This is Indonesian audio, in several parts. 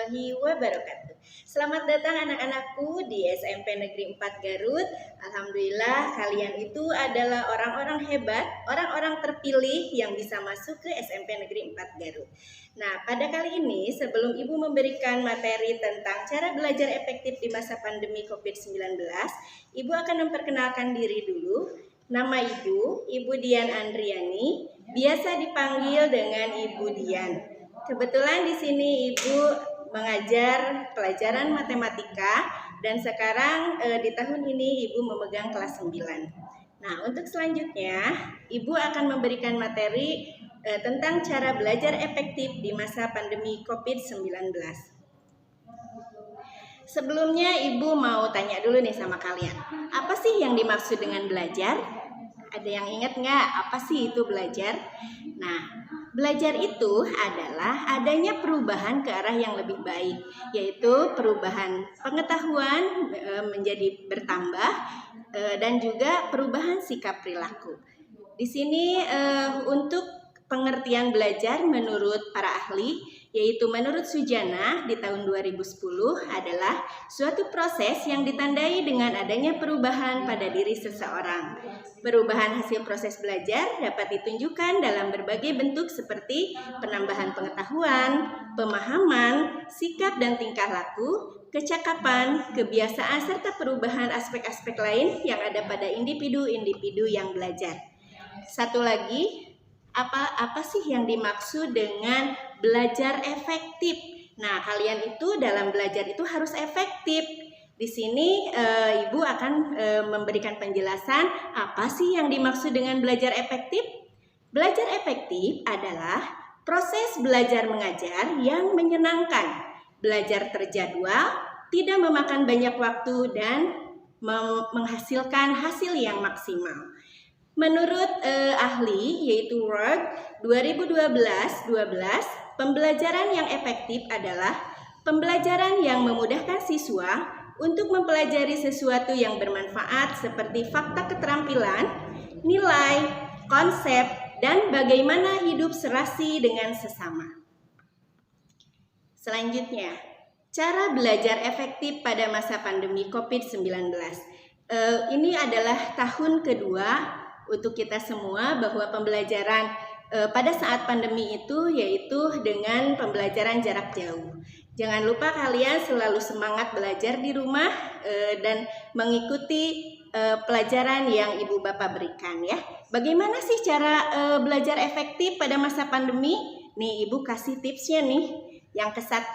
warahmatullahi wabarakatuh. Selamat datang anak-anakku di SMP Negeri 4 Garut. Alhamdulillah kalian itu adalah orang-orang hebat, orang-orang terpilih yang bisa masuk ke SMP Negeri 4 Garut. Nah, pada kali ini sebelum Ibu memberikan materi tentang cara belajar efektif di masa pandemi COVID-19, Ibu akan memperkenalkan diri dulu. Nama Ibu Dian Andriani, biasa dipanggil dengan Ibu Dian. Kebetulan di sini Ibu mengajar pelajaran matematika dan sekarang di tahun ini Ibu memegang kelas 9. Nah, untuk selanjutnya Ibu akan memberikan materi tentang cara belajar efektif di masa pandemi COVID-19. Sebelumnya Ibu mau tanya dulu nih sama kalian. Apa sih yang dimaksud dengan belajar? Ada yang ingat nggak apa sih itu belajar? Nah, belajar itu adalah adanya perubahan ke arah yang lebih baik, yaitu perubahan pengetahuan menjadi bertambah dan juga perubahan sikap perilaku. Di sini untuk pengertian belajar menurut para ahli, yaitu menurut Sujana di tahun 2010 adalah suatu proses yang ditandai dengan adanya perubahan pada diri seseorang. Perubahan hasil proses belajar dapat ditunjukkan dalam berbagai bentuk seperti penambahan pengetahuan, pemahaman, sikap dan tingkah laku, kecakapan, kebiasaan, serta perubahan aspek-aspek lain yang ada pada individu-individu yang belajar. Satu lagi, apa sih yang dimaksud dengan belajar efektif? Nah, kalian itu dalam belajar itu harus efektif. Di sini Ibu akan memberikan penjelasan apa sih yang dimaksud dengan belajar efektif. Belajar efektif adalah proses belajar mengajar yang menyenangkan, belajar terjadwal, tidak memakan banyak waktu dan menghasilkan hasil yang maksimal. Menurut ahli yaitu Ward 2012, pembelajaran yang efektif adalah pembelajaran yang memudahkan siswa untuk mempelajari sesuatu yang bermanfaat seperti fakta keterampilan, nilai, konsep, dan bagaimana hidup serasi dengan sesama. Selanjutnya, cara belajar efektif pada masa pandemi COVID-19. Ini adalah tahun kedua untuk kita semua bahwa pembelajaran pada saat pandemi itu yaitu dengan pembelajaran jarak jauh. Jangan lupa kalian selalu semangat belajar di rumah dan mengikuti pelajaran yang Ibu Bapak berikan ya. Bagaimana sih cara belajar efektif pada masa pandemi? Nih Ibu kasih tipsnya nih. Yang ke-1,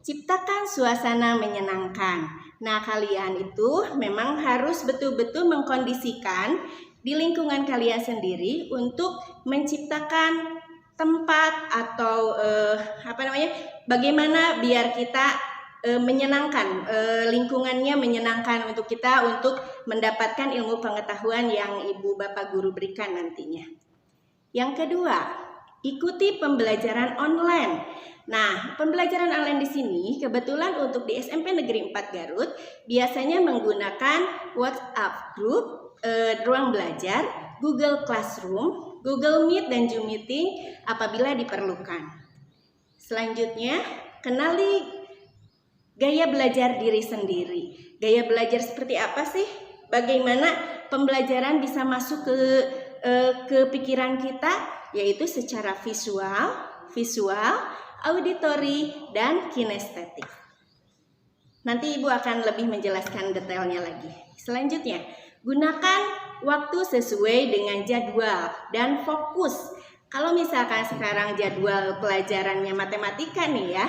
ciptakan suasana menyenangkan. Nah, kalian itu memang harus betul-betul mengkondisikan di lingkungan kalian sendiri untuk menciptakan tempat atau bagaimana biar kita menyenangkan, lingkungannya menyenangkan untuk kita untuk mendapatkan ilmu pengetahuan yang Ibu Bapak Guru berikan nantinya. Yang kedua, ikuti pembelajaran online. Nah, pembelajaran online di sini kebetulan untuk di SMP Negeri 4 Garut biasanya menggunakan WhatsApp group, ruang belajar, Google Classroom, Google Meet dan Zoom Meeting apabila diperlukan. Selanjutnya, kenali gaya belajar diri sendiri. Gaya belajar seperti apa sih? Bagaimana pembelajaran bisa masuk ke pikiran kita? Yaitu secara visual, auditori, dan kinestetik. Nanti Ibu akan lebih menjelaskan detailnya lagi. Selanjutnya, gunakan waktu sesuai dengan jadwal dan fokus. Kalau misalkan sekarang jadwal pelajarannya matematika nih ya,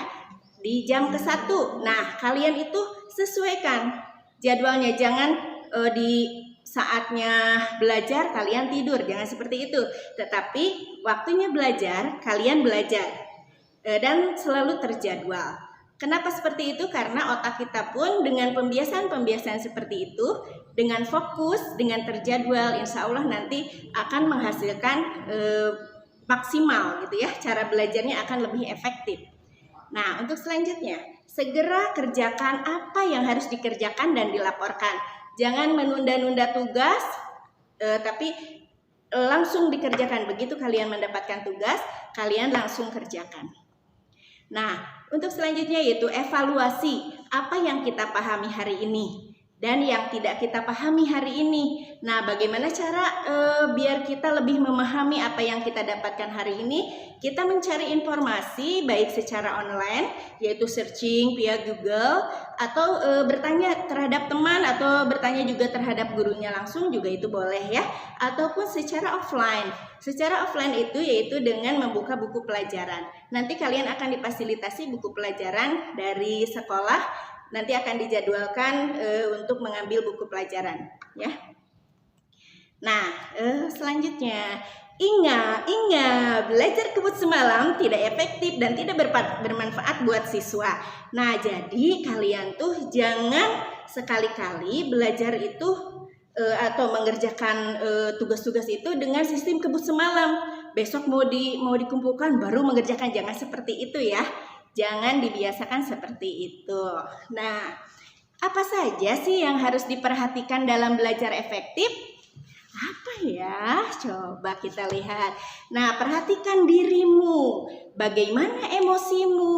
di jam ke-1. Nah, kalian itu sesuaikan jadwalnya. Jangan di saatnya belajar kalian tidur, jangan seperti itu. Tetapi waktunya belajar, kalian belajar. Dan selalu terjadwal. Kenapa seperti itu? Karena otak kita pun dengan pembiasaan-pembiasaan seperti itu, dengan fokus, dengan terjadwal, insya Allah nanti akan menghasilkan maksimal gitu ya. Cara belajarnya akan lebih efektif. Nah, untuk selanjutnya, segera kerjakan apa yang harus dikerjakan dan dilaporkan. Jangan menunda-nunda tugas, tapi langsung dikerjakan. Begitu kalian mendapatkan tugas, kalian langsung kerjakan. Nah, untuk selanjutnya yaitu evaluasi apa yang kita pahami hari ini dan yang tidak kita pahami hari ini. Nah, bagaimana cara biar kita lebih memahami apa yang kita dapatkan hari ini? Kita mencari informasi baik secara online, yaitu searching via Google, atau bertanya terhadap teman, atau bertanya juga terhadap gurunya langsung juga itu boleh ya. Ataupun secara offline. Secara offline itu yaitu dengan membuka buku pelajaran. Nanti kalian akan difasilitasi buku pelajaran dari sekolah. Nanti akan dijadwalkan untuk mengambil buku pelajaran ya. Nah, selanjutnya ingat, belajar kebut semalam tidak efektif dan tidak bermanfaat buat siswa. Nah, jadi kalian tuh jangan sekali-kali belajar itu atau mengerjakan tugas-tugas itu dengan sistem kebut semalam. Besok mau dikumpulkan baru mengerjakan, jangan seperti itu ya. Jangan dibiasakan seperti itu. Nah, apa saja sih yang harus diperhatikan dalam belajar efektif? Apa ya? Coba kita lihat. Nah, perhatikan dirimu. Bagaimana emosimu?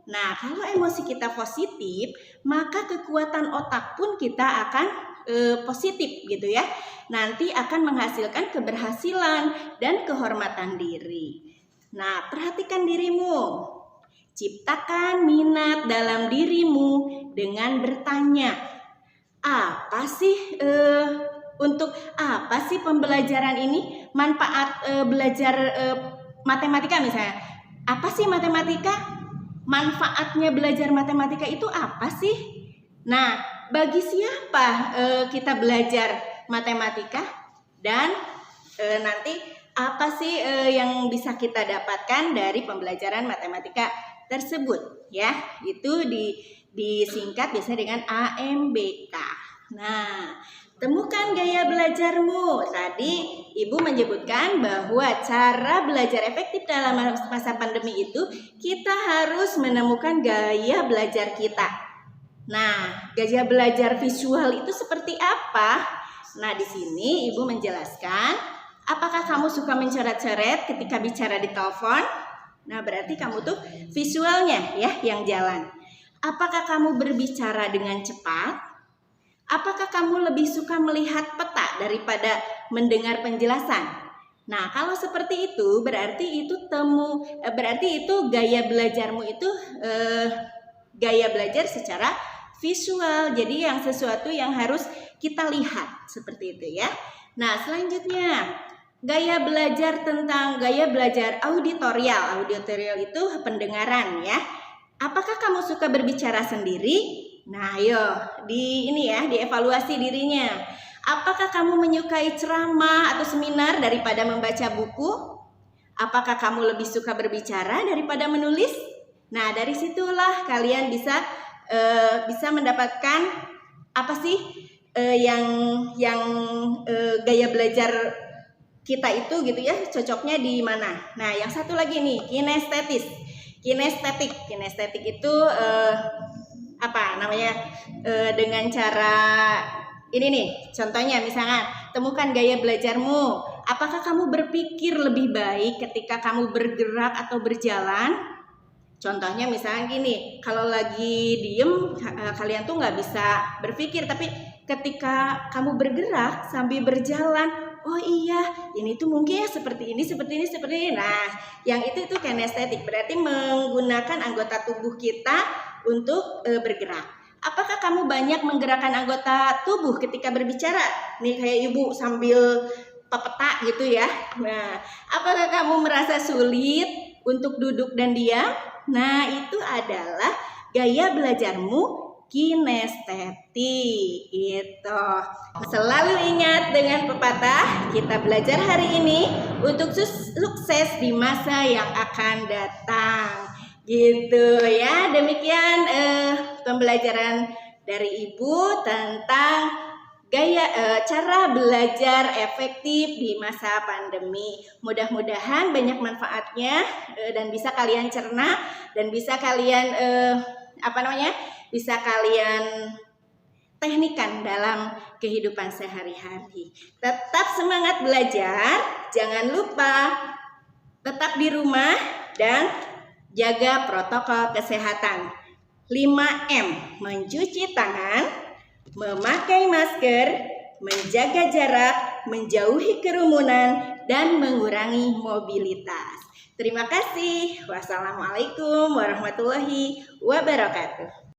Nah, kalau emosi kita positif, maka kekuatan otak pun kita akan positif gitu ya. Nanti akan menghasilkan keberhasilan dan kehormatan diri. Nah, perhatikan dirimu. Ciptakan minat dalam dirimu dengan bertanya, apa sih untuk apa sih pembelajaran ini? Manfaat belajar matematika misalnya. Apa sih matematika? Manfaatnya belajar matematika itu apa sih? Nah, bagi siapa kita belajar matematika? Dan nanti apa sih yang bisa kita dapatkan dari pembelajaran matematika tersebut ya? Itu disingkat biasanya dengan AMBK. Nah, temukan gaya belajarmu. Tadi Ibu menyebutkan bahwa cara belajar efektif dalam masa pandemi itu kita harus menemukan gaya belajar kita. Nah, gaya belajar visual itu seperti apa? Nah, di sini Ibu menjelaskan, apakah kamu suka mencoret-coret ketika bicara di telepon? Nah, berarti kamu tuh visualnya ya yang jalan. Apakah kamu berbicara dengan cepat? Apakah kamu lebih suka melihat peta daripada mendengar penjelasan? Nah, kalau seperti itu berarti itu gaya belajarmu itu gaya belajar secara visual. Jadi yang sesuatu yang harus kita lihat seperti itu ya. Nah, selanjutnya gaya belajar auditorial. Auditorial itu pendengaran ya. Apakah kamu suka berbicara sendiri? Nah, ayo dievaluasi dirinya. Apakah kamu menyukai ceramah atau seminar daripada membaca buku? Apakah kamu lebih suka berbicara daripada menulis? Nah, dari situlah kalian bisa mendapatkan apa sih gaya belajar kita itu gitu ya, cocoknya di mana. Nah, yang satu lagi nih, kinestetik itu dengan cara ini nih, contohnya misalkan temukan gaya belajarmu. Apakah kamu berpikir lebih baik ketika kamu bergerak atau berjalan? Contohnya misalnya gini, kalau lagi diem kalian tuh nggak bisa berpikir, tapi ketika kamu bergerak sambil berjalan, oh iya, ini tuh mungkin ya seperti ini. Nah, yang itu kinestetik, berarti menggunakan anggota tubuh kita untuk bergerak. Apakah kamu banyak menggerakkan anggota tubuh ketika berbicara? Nih kayak Ibu sambil pepeta gitu ya. Nah, apakah kamu merasa sulit untuk duduk dan diam? Nah, itu adalah gaya belajarmu kinestetik gitu. Selalu ingat dengan pepatah, kita belajar hari ini untuk sukses di masa yang akan datang. Gitu ya. Demikian pembelajaran dari Ibu tentang cara belajar efektif di masa pandemi. Mudah-mudahan banyak manfaatnya dan bisa kalian cerna dan bisa kalian bisa kalian teknikan dalam kehidupan sehari-hari. Tetap semangat belajar, jangan lupa tetap di rumah dan jaga protokol kesehatan. 5M, mencuci tangan, memakai masker, menjaga jarak, menjauhi kerumunan, dan mengurangi mobilitas. Terima kasih. Wassalamualaikum warahmatullahi wabarakatuh.